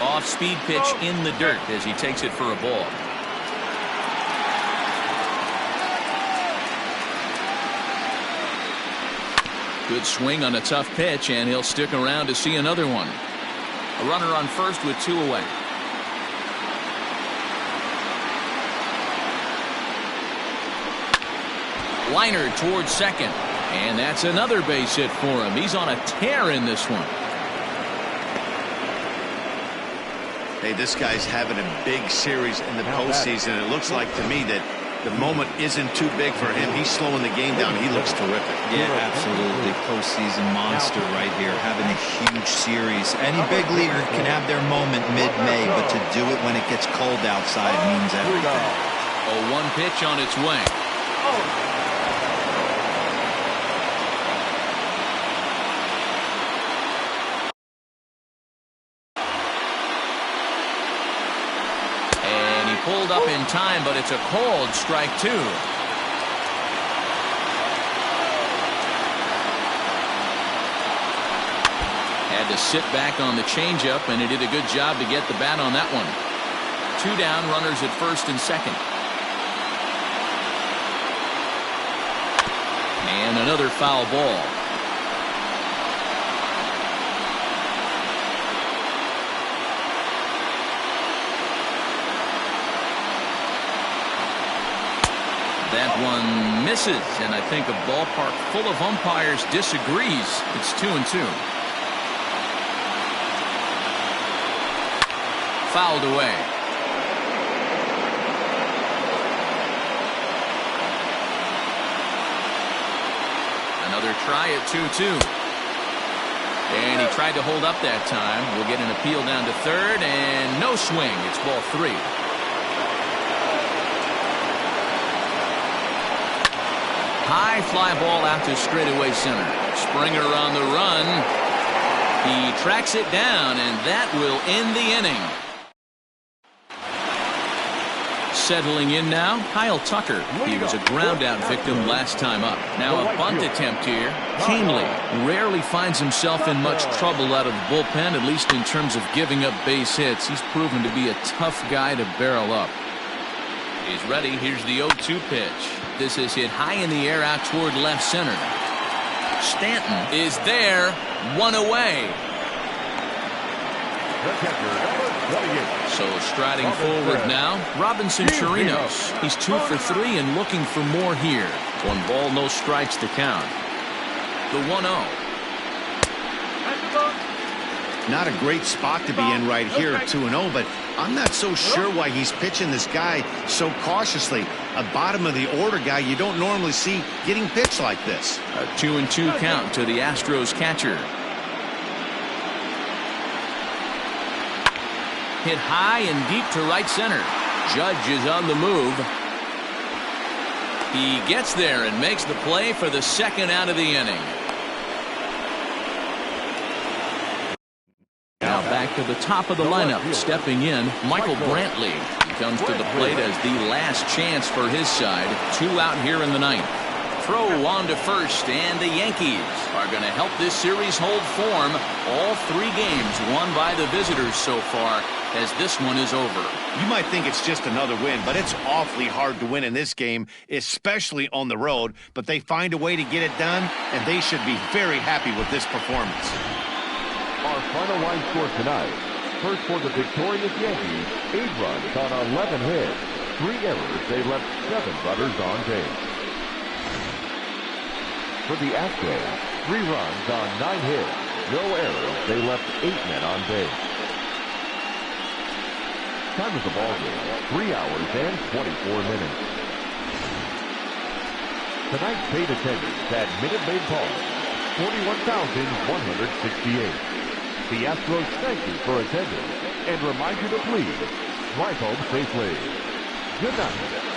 Off-speed pitch in the dirt as he takes it for a ball. Good swing on a tough pitch, and he'll stick around to see another one. A runner on first with 2 away. Liner towards second, and that's another base hit for him. He's on a tear in this one. Hey, this guy's having a big series in the postseason. It looks like to me that the moment isn't too big for him. He's slowing the game down. He looks terrific. Yeah, absolutely. Postseason monster right here, having a huge series. Any big leaguer can have their moment mid-May, but to do it when it gets cold outside means everything. A 1 pitch on its way. Pulled up in time, but it's a called strike 2. Had to sit back on the changeup, and he did a good job to get the bat on that one. 2 down, runners at first and second. And another foul ball. That one misses, and I think a ballpark full of umpires disagrees. It's 2-2. Fouled away. Another try at 2-2. And he tried to hold up that time. We'll get an appeal down to third, and no swing. It's ball 3. High fly ball out to straightaway center. Springer on the run. He tracks it down, and that will end the inning. Settling in now, Kyle Tucker. He was a ground-out victim last time up. Now a bunt attempt here. Canely rarely finds himself in much trouble out of the bullpen, at least in terms of giving up base hits. He's proven to be a tough guy to barrel up. He's ready. Here's the 0-2 pitch. This is hit high in the air out toward left center. Stanton is there. 1 away. So striding forward now, Robinson Chirinos. He's 2 for 3 and looking for more here. 1 ball, no strikes to count. The 1-0. Not a great spot to be in right here at 2-0, but I'm not so sure why he's pitching this guy so cautiously. A bottom of the order guy you don't normally see getting pitched like this. A 2-2 count to the Astros catcher. Hit high and deep to right center. Judge is on the move. He gets there and makes the play for the second out of the inning. Now back to the top of the lineup. Stepping in, Michael Brantley. He comes to the plate as the last chance for his side. 2 out here in the ninth. Throw on to first, and the Yankees are going to help this series hold form. All 3 games won by the visitors so far, as this one is over. You might think it's just another win, but it's awfully hard to win in this game, especially on the road. But they find a way to get it done, and they should be very happy with this performance. Our final line score tonight. First for the victorious Yankees, 8 runs on 11 hits. 3 errors, they left 7 runners on base. For the Astros, 3 runs on 9 hits. No errors, they left 8 men on base. Time of the ball game, 3 hours and 24 minutes. Tonight's paid attendance at Minute Maid Park, 41,168. The Astros thank you for attending and remind you to please drive home safely. Good night.